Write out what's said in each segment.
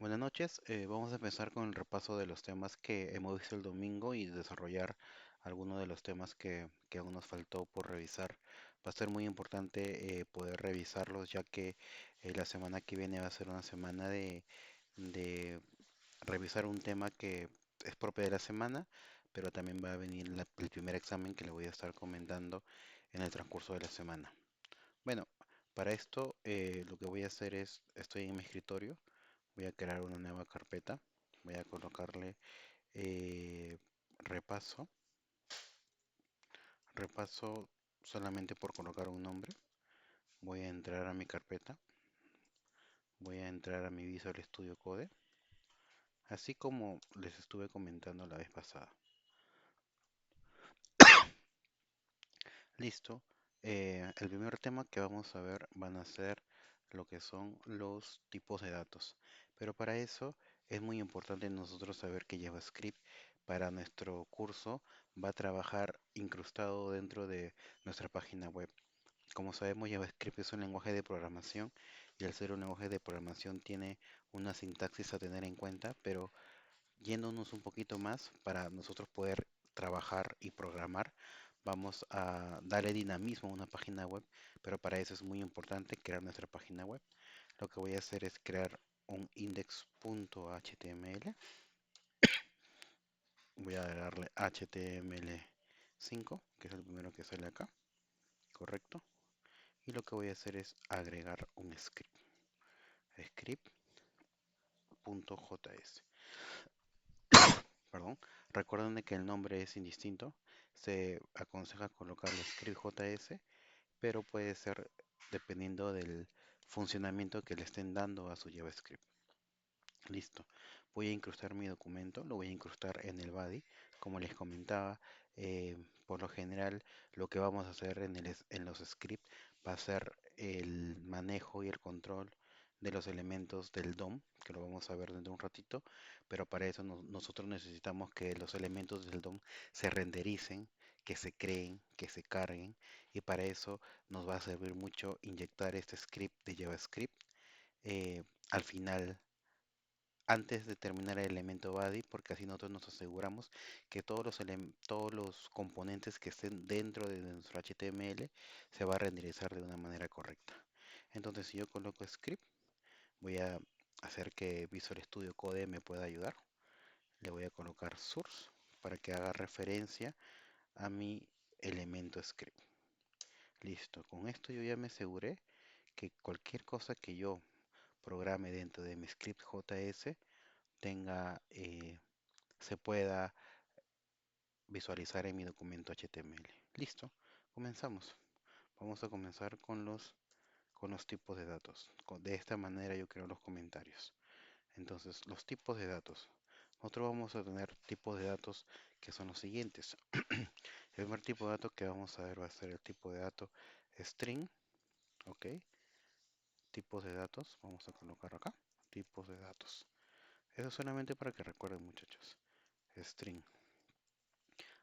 Buenas noches. Vamos a empezar con el repaso de los temas que hemos visto el domingo y desarrollar algunos de los temas que aún nos faltó por revisar. Va a ser muy importante poder revisarlos ya que la semana que viene va a ser una semana de revisar un tema que es propio de la semana, pero también va a venir el primer examen que le voy a estar comentando en el transcurso de la semana. Bueno, para esto lo que voy a hacer es, estoy en mi escritorio. Voy a crear una nueva carpeta. Voy a colocarle eh, repaso. Repaso solamente por colocar un nombre. Voy a entrar a mi carpeta. Voy a entrar a mi Visual Studio Code. Así como les estuve comentando la vez pasada. Listo. El primer tema que vamos a ver van a ser lo que son los tipos de datos. Pero para eso es muy importante nosotros saber que JavaScript para nuestro curso va a trabajar incrustado dentro de nuestra página web. Como sabemos, JavaScript es un lenguaje de programación y al ser un lenguaje de programación tiene una sintaxis a tener en cuenta, pero yéndonos un poquito más para nosotros poder trabajar y programar, vamos a darle dinamismo a una página web, pero para eso es muy importante crear nuestra página web. Lo que voy a hacer es crear un index.html. Voy a darle HTML5, que es el primero que sale acá, correcto. Y lo que voy a hacer es agregar un script, script.js. Perdón, recuerden que el nombre es indistinto. Se aconseja colocarle script JS, pero puede ser dependiendo del funcionamiento que le estén dando a su JavaScript. Listo. Voy a incrustar mi documento, lo voy a incrustar en el body. Como les comentaba, por lo general lo que vamos a hacer en los scripts va a ser el manejo y el control de los elementos del DOM, que lo vamos a ver dentro de un ratito, pero para eso nosotros necesitamos que los elementos del DOM se rendericen, que se creen, que se carguen, y para eso nos va a servir mucho inyectar este script de JavaScript al final antes de terminar el elemento body, porque así nosotros nos aseguramos que todos los componentes que estén dentro de nuestro HTML se va a renderizar de una manera correcta. Entonces, si yo coloco script, voy a hacer que Visual Studio Code me pueda ayudar. Le voy a colocar source para que haga referencia a mi elemento script. Listo, con esto yo ya me aseguré que cualquier cosa que yo programe dentro de mi script JS tenga se pueda visualizar en mi documento HTML. Listo, comenzamos. Vamos a comenzar con los tipos de datos. De esta manera yo creo los comentarios. Entonces, los tipos de datos. Nosotros vamos a tener tipos de datos que son los siguientes. El primer tipo de dato que vamos a ver va a ser el tipo de dato string, ¿ok? Tipos de datos, vamos a colocar acá, tipos de datos. Eso solamente para que recuerden, muchachos. String.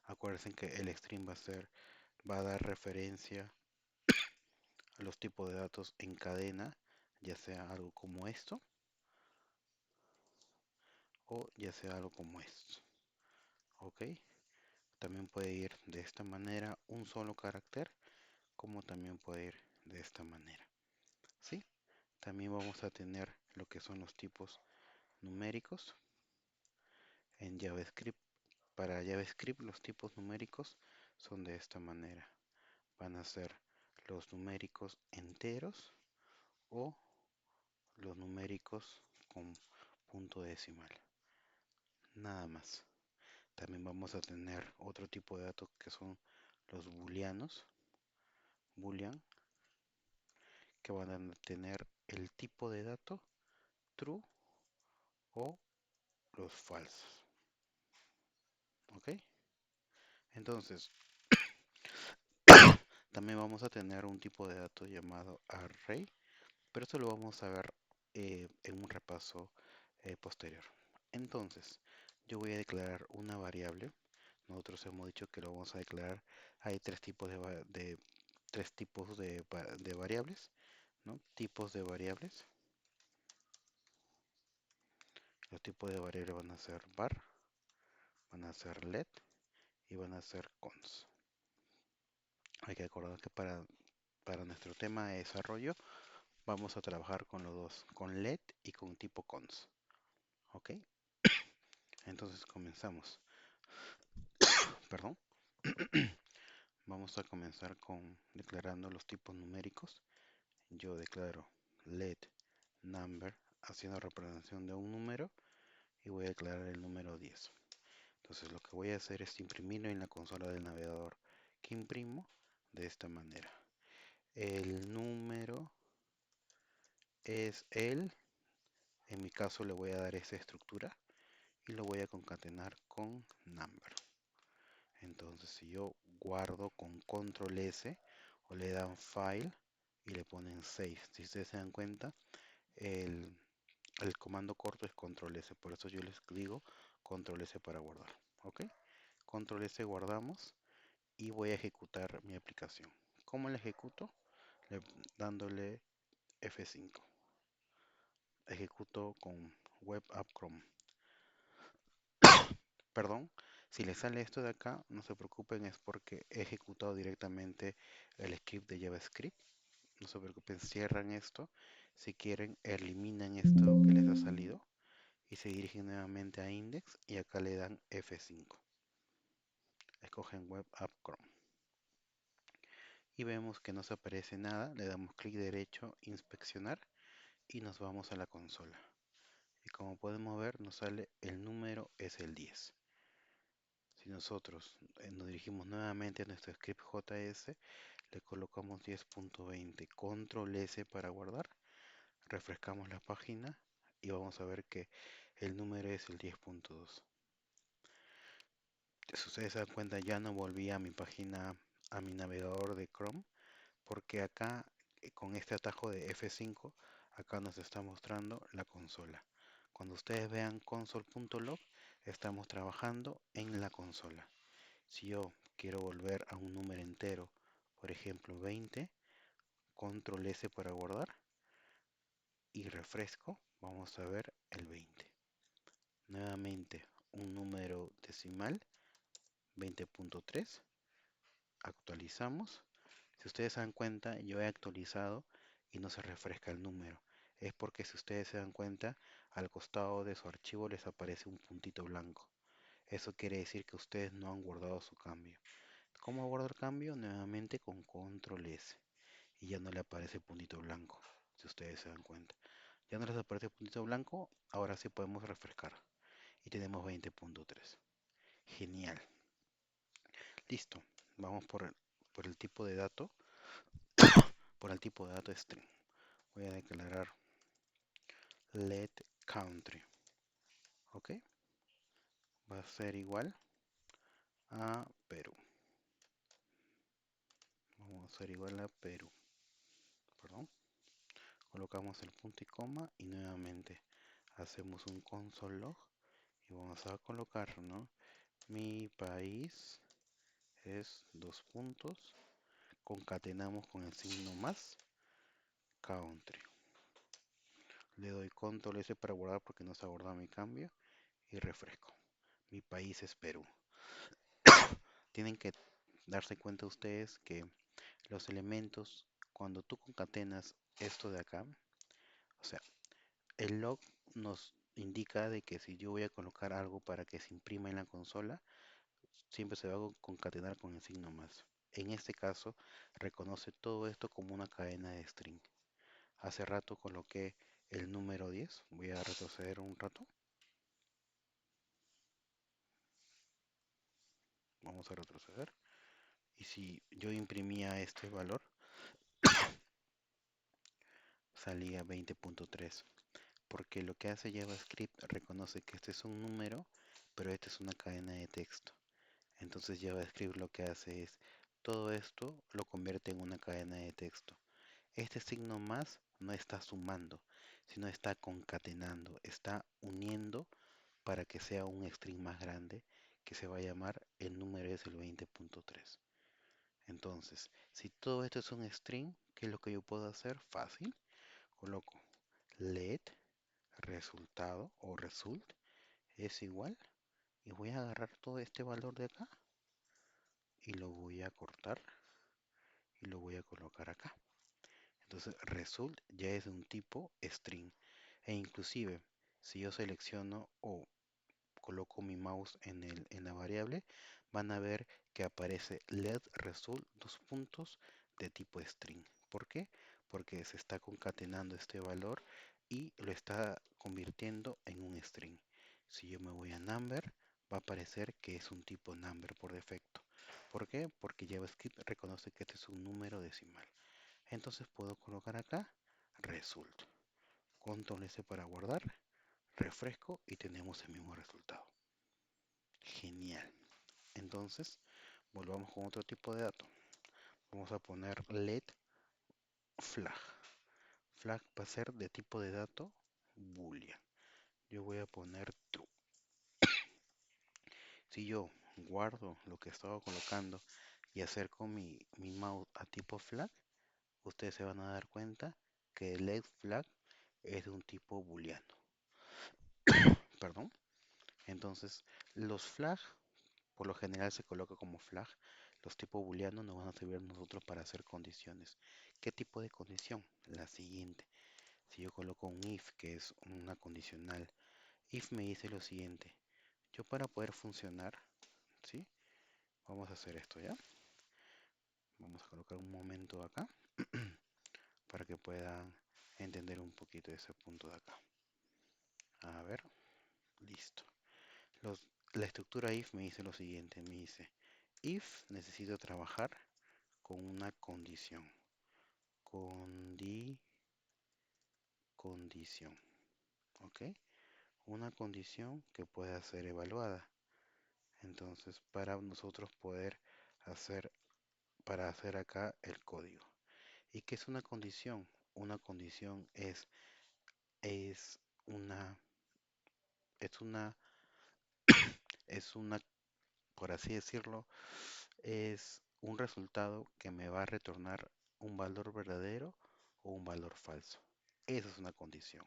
Acuérdense que el string va a dar referencia a los tipos de datos en cadena, ya sea algo como esto o ya sea algo como esto. ¿Ok? También puede ir de esta manera un solo carácter, como también puede ir de esta manera. ¿Sí? También vamos a tener lo que son los tipos numéricos en JavaScript. Para JavaScript los tipos numéricos son de esta manera. Van a ser los numéricos enteros o los numéricos con punto decimal. Nada más. También vamos a tener otro tipo de datos que son los booleanos, boolean, que van a tener el tipo de dato true o los falsos. ¿Ok? Entonces, también vamos a tener un tipo de dato llamado array, pero eso lo vamos a ver en un repaso posterior. Entonces, yo voy a declarar una variable. Nosotros hemos dicho que lo vamos a declarar. Hay tres tipos de variables, ¿no? Tipos de variables. Los tipos de variables van a ser var, van a ser let y van a ser cons. Hay que acordar que para nuestro tema de desarrollo vamos a trabajar con los dos, con let y con tipo cons. ¿Ok? Entonces comenzamos. Perdón. Vamos a comenzar con declarando los tipos numéricos. Yo declaro let number haciendo representación de un número y voy a declarar el número 10. Entonces lo que voy a hacer es imprimirlo en la consola del navegador. Que imprimo de esta manera. El número es en mi caso le voy a dar esa estructura y lo voy a concatenar con number. Entonces si yo guardo con control S o le dan file y le ponen save, si ustedes se dan cuenta, el, el comando corto es control S, por eso yo les digo control S para guardar. ¿Ok? Control S guardamos y voy a ejecutar mi aplicación. ¿Cómo la ejecuto? Dándole F5. Ejecuto con Web App Chrome. Perdón, si les sale esto de acá, no se preocupen, es porque he ejecutado directamente el script de JavaScript. No se preocupen, cierran esto. Si quieren, eliminan esto que les ha salido y se dirigen nuevamente a Index y acá le dan F5. Escogen Web App Chrome. Y vemos que no se aparece nada, le damos clic derecho, inspeccionar y nos vamos a la consola. Y como podemos ver, nos sale el número es el 10. Si nosotros nos dirigimos nuevamente a nuestro script JS, le colocamos 10.20, control S para guardar, refrescamos la página y vamos a ver que el número es el 10.2. Si ustedes se dan cuenta, ya no volví a mi página, a mi navegador de Chrome, porque acá con este atajo de F5, acá nos está mostrando la consola. Cuando ustedes vean console.log, estamos trabajando en la consola. Si yo quiero volver a un número entero, por ejemplo 20, control S para guardar y refresco, vamos a ver el 20. Nuevamente un número decimal, 20.3, actualizamos. Si ustedes se dan cuenta, yo he actualizado y no se refresca el número. Es porque si ustedes se dan cuenta, al costado de su archivo les aparece un puntito blanco. Eso quiere decir que ustedes no han guardado su cambio. ¿Cómo guardar cambio? Nuevamente con control S. Y ya no le aparece el puntito blanco, si ustedes se dan cuenta. Ya no les aparece el puntito blanco, ahora sí podemos refrescar. Y tenemos 20.3. Genial. Listo. Vamos por el tipo de dato, por el tipo de dato string. Voy a declarar let country. ¿Ok? Va a ser igual a Perú. Vamos a hacer igual a Perú. Perdón. Colocamos el punto y coma y nuevamente hacemos un console log y vamos a colocar, ¿no? Mi país es dos puntos. Concatenamos con el signo más country. Le doy control S para guardar porque no se ha guardado mi cambio y refresco. Mi país es Perú. Tienen que darse cuenta ustedes que los elementos, cuando tú concatenas esto de acá, o sea, el log nos indica de que si yo voy a colocar algo para que se imprima en la consola, siempre se va a concatenar con el signo más. En este caso, reconoce todo esto como una cadena de string. Hace rato coloqué el número 10. Voy a retroceder un rato. Vamos a retroceder. Y si yo imprimía este valor, salía 20.3. Porque lo que hace JavaScript reconoce que este es un número, pero esta es una cadena de texto. Entonces JavaScript lo que hace es todo esto lo convierte en una cadena de texto. Este signo más no está sumando, sino está concatenando, está uniendo para que sea un string más grande que se va a llamar el número es el 20.3. Entonces, si todo esto es un string, ¿qué es lo que yo puedo hacer? Fácil. Coloco let resultado o result es igual, y voy a agarrar todo este valor de acá y lo voy a cortar y lo voy a colocar acá. Entonces result ya es de un tipo string, e inclusive si yo selecciono o coloco mi mouse en la variable, van a ver que aparece let result dos puntos de tipo string. ¿Por qué? Porque se está concatenando este valor y lo está convirtiendo en un string. Si yo me voy a number, va a aparecer que es un tipo number por defecto. ¿Por qué? Porque JavaScript reconoce que este es un número decimal. Entonces puedo colocar acá result. Control S para guardar, refresco y tenemos el mismo resultado. Genial. Entonces, volvamos con otro tipo de dato. Vamos a poner let flag. Flag va a ser de tipo de dato boolean. Yo voy a poner true. Si yo guardo lo que estaba colocando y acerco mi mouse a tipo flag, ustedes se van a dar cuenta que let flag es de un tipo booleano. Perdón. Entonces, los flag por lo general se coloca como flag. Los tipos booleanos nos van a servir a nosotros para hacer condiciones. ¿Qué tipo de condición? La siguiente. Si yo coloco un if, que es una condicional, if me dice lo siguiente. Yo para poder funcionar, ¿sí? Vamos a hacer esto, ¿ya? Vamos a colocar un momento acá para que puedan entender un poquito ese punto de acá. A ver, listo. La estructura if me dice lo siguiente, me dice if necesito trabajar con una condición. Condición, ¿ok? Una condición que pueda ser evaluada. Entonces, para nosotros poder hacer, para hacer acá el código. ¿Y qué es una condición? Una condición es una, es una, es una, por así decirlo, es un resultado que me va a retornar un valor verdadero o un valor falso. Esa es una condición.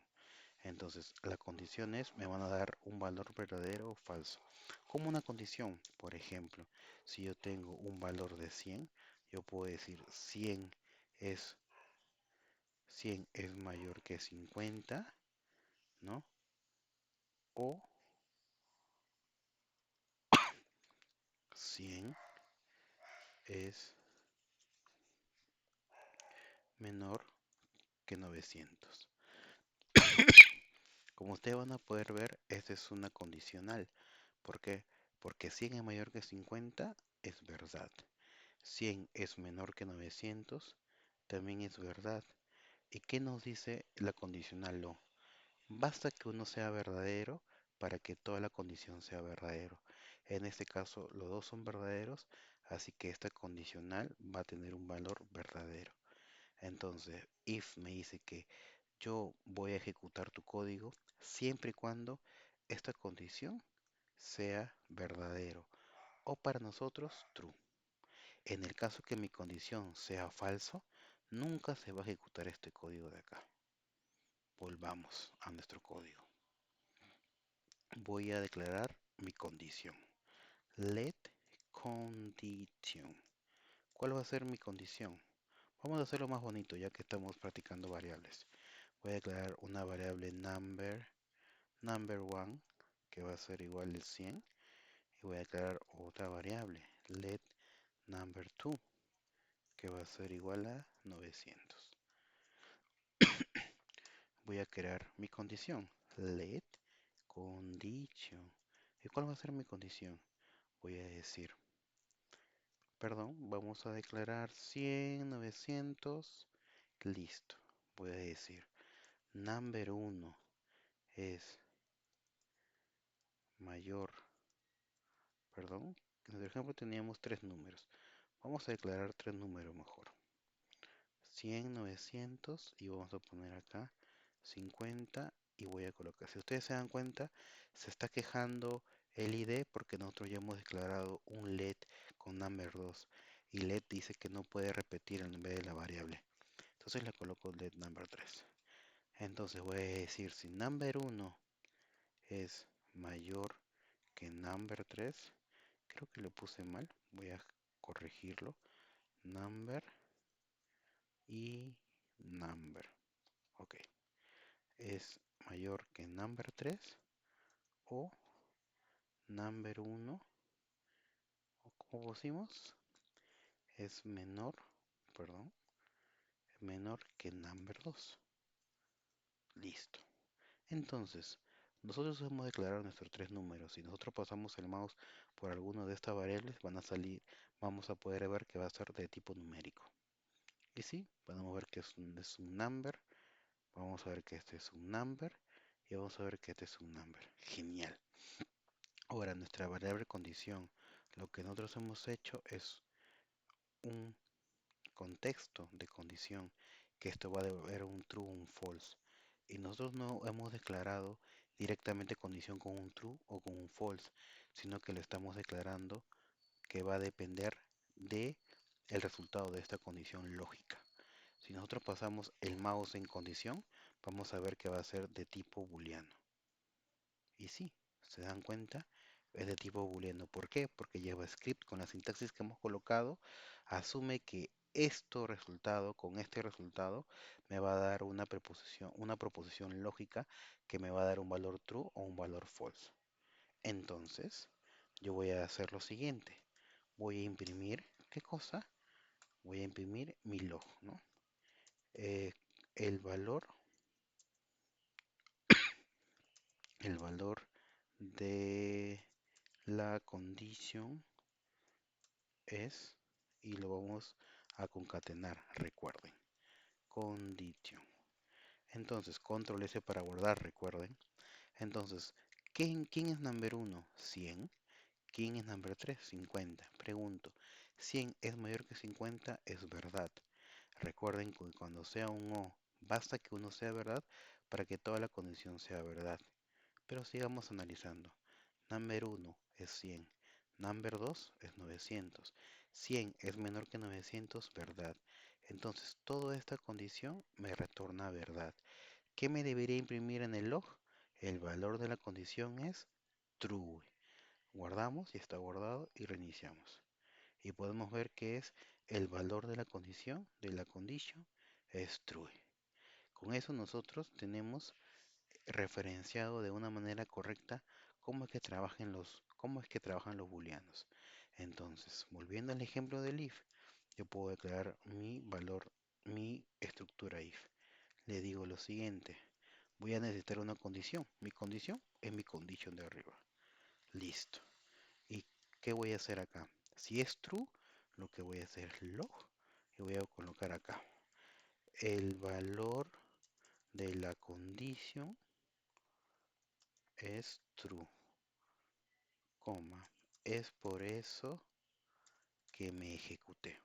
Entonces, la condición es, me van a dar un valor verdadero o falso. Como una condición, por ejemplo, si yo tengo un valor de 100, yo puedo decir es, 100 es mayor que 50, ¿no? O 100 es menor que 900. Como ustedes van a poder ver, esta es una condicional. ¿Por qué? Porque 100 es mayor que 50 es verdad. 100 es menor que 900 también es verdad. ¿Y qué nos dice la condicional lo? Basta que uno sea verdadero para que toda la condición sea verdadero. En este caso, los dos son verdaderos, así que esta condicional va a tener un valor verdadero. Entonces, if me dice que yo voy a ejecutar tu código siempre y cuando esta condición sea verdadero o para nosotros true. En el caso que mi condición sea falso, nunca se va a ejecutar este código de acá. Volvamos a nuestro código. Voy a declarar mi condición. Let condition. ¿Cuál va a ser mi condición? Vamos a hacerlo más bonito ya que estamos practicando variables. Voy a declarar una variable number1, que va a ser igual a 100. Y voy a declarar otra variable, let number2, que va a ser igual a 900. Voy a crear mi condición, let condition. ¿Y cuál va a ser mi condición? Voy a decir, perdón, vamos a declarar 100, 900, listo. Voy a decir, number1 es mayor, perdón, en el ejemplo teníamos tres números. Vamos a declarar tres números mejor. 100, 900 y vamos a poner acá 50 y voy a colocar. Si ustedes se dan cuenta, se está quejando el ID porque nosotros ya hemos declarado un let con number2 y let dice que no puede repetir en vez de la variable. Entonces le coloco let number3. Entonces voy a decir si number 1 es mayor que number 3. Creo que lo puse mal, voy a corregirlo. Number y number. Ok, es mayor que number 3 o number 1, o como pusimos, es menor, perdón, menor que number 2. Listo. Entonces, nosotros hemos declarado nuestros tres números. Si nosotros pasamos el mouse por alguno de estas variables, van a salir, vamos a poder ver que va a ser de tipo numérico. Y sí, podemos ver que es un number, vamos a ver que este es un number y vamos a ver que este es un number. Genial. Ahora, nuestra variable condición, lo que nosotros hemos hecho es un contexto de condición, que esto va a devolver un true o un false. Y nosotros no hemos declarado directamente condición con un true o con un false, sino que le estamos declarando que va a depender de el resultado de esta condición lógica. Si nosotros pasamos el mouse en condición, vamos a ver que va a ser de tipo booleano. Y sí, se dan cuenta, es de tipo booleano. ¿Por qué? Porque JavaScript con la sintaxis que hemos colocado asume que con este resultado, me va a dar una proposición lógica que me va a dar un valor true o un valor false. Entonces, yo voy a hacer lo siguiente. Voy a imprimir, ¿qué cosa? Voy a imprimir mi log, ¿no? Eh, el valor, el valor de la condición es, y lo vamos a concatenar, recuerden, condition. Entonces, control S para guardar, recuerden. Entonces, ¿quién es number 1? 100. ¿Quién es number 3? 50. Pregunto, 100 es mayor que 50, es verdad. Recuerden que cuando sea un O, basta que uno sea verdad para que toda la condición sea verdad. Pero sigamos analizando. Number 1 es 100. Number 2 es 900. 100 es menor que 900, verdad. Entonces, toda esta condición me retorna verdad. ¿Qué me debería imprimir en el log? El valor de la condición es true. Guardamos y está guardado y reiniciamos. Y podemos ver que es el valor de la condición, es true. Con eso nosotros tenemos referenciado de una manera correcta cómo es que trabajan los booleanos. Entonces, volviendo al ejemplo del if, yo puedo declarar mi valor, mi estructura if. Le digo lo siguiente, voy a necesitar una condición. Mi condición es mi condition de arriba. Listo. ¿Y qué voy a hacer acá? Si es true, lo que voy a hacer es log y voy a colocar acá el valor de la condición es true, coma. Es por eso que me ejecuté.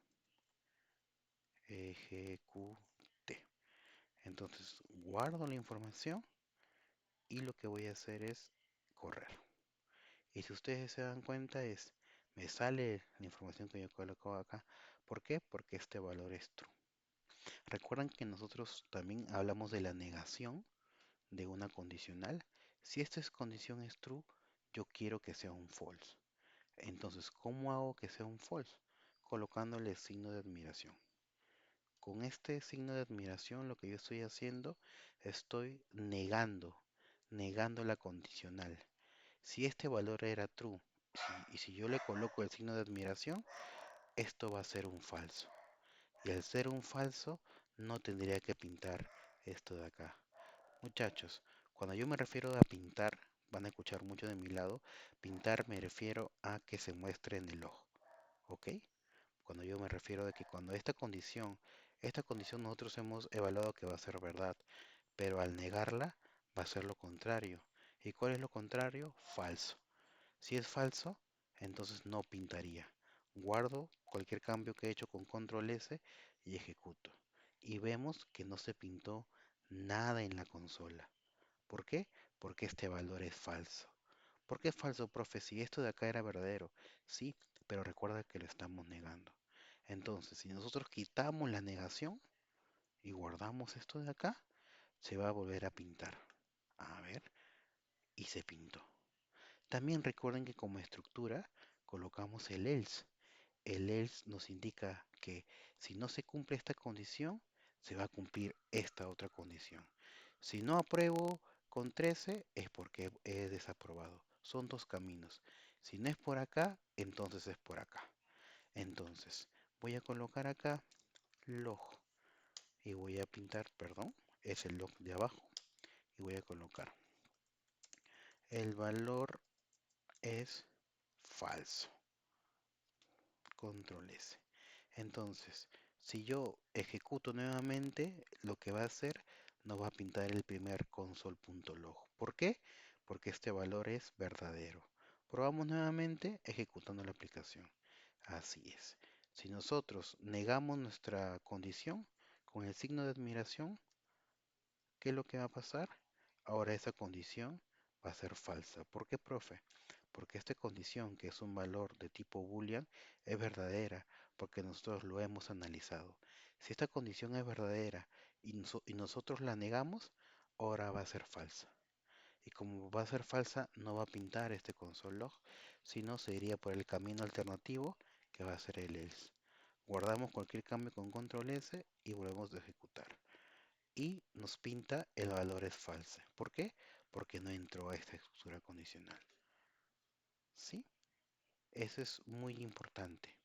Ejecuté. Entonces guardo la información y lo que voy a hacer es correr. Y si ustedes se dan cuenta me sale la información que yo coloco acá. ¿Por qué? Porque este valor es true. Recuerdan que nosotros también hablamos de la negación de una condicional. Si esta condición es true, yo quiero que sea un false. Entonces, ¿cómo hago que sea un false? Colocándole signo de admiración. Con este signo de admiración lo que yo estoy haciendo, estoy negando la condicional. Si este valor era true y si yo le coloco el signo de admiración, esto va a ser un falso. Y al ser un falso, no tendría que pintar esto de acá. Muchachos, cuando yo me refiero a pintar, van a escuchar mucho de mi lado, pintar me refiero a que se muestre en el ojo, ¿ok? Cuando yo me refiero a que cuando esta condición nosotros hemos evaluado que va a ser verdad, pero al negarla va a ser lo contrario. ¿Y cuál es lo contrario? Falso. Si es falso, entonces no pintaría. Guardo cualquier cambio que he hecho con control S y ejecuto. Y vemos que no se pintó nada en la consola. ¿Por qué? Porque este valor es falso. ¿Por qué es falso, profe? Si esto de acá era verdadero. Sí, pero recuerda que lo estamos negando. Entonces, si nosotros quitamos la negación y guardamos esto de acá, se va a volver a pintar. A ver, y se pintó. También recuerden que como estructura colocamos el else. El else nos indica que si no se cumple esta condición, se va a cumplir esta otra condición. Si no apruebo con 13 es porque he desaprobado. Son dos caminos. Si no es por acá, entonces es por acá. Entonces, voy a colocar acá log y voy a pintar, perdón, es el log de abajo y voy a colocar el valor es falso. Control S. Entonces, si yo ejecuto nuevamente, lo que va a hacer no va a pintar el primer console.log. ¿Por qué? Porque este valor es verdadero. Probamos nuevamente ejecutando la aplicación. Así es. Si nosotros negamos nuestra condición con el signo de admiración, ¿qué es lo que va a pasar? Ahora esa condición va a ser falsa. ¿Por qué, profe? Porque esta condición, que es un valor de tipo boolean, es verdadera, porque nosotros lo hemos analizado. Si esta condición es verdadera y nosotros la negamos, ahora va a ser falsa. Y como va a ser falsa, no va a pintar este console log, sino se iría por el camino alternativo, que va a ser el else. Guardamos cualquier cambio con control S y volvemos a ejecutar y nos pinta el valor es falso. ¿Por qué? Porque no entró a esta estructura condicional. ¿Sí? Eso es muy importante.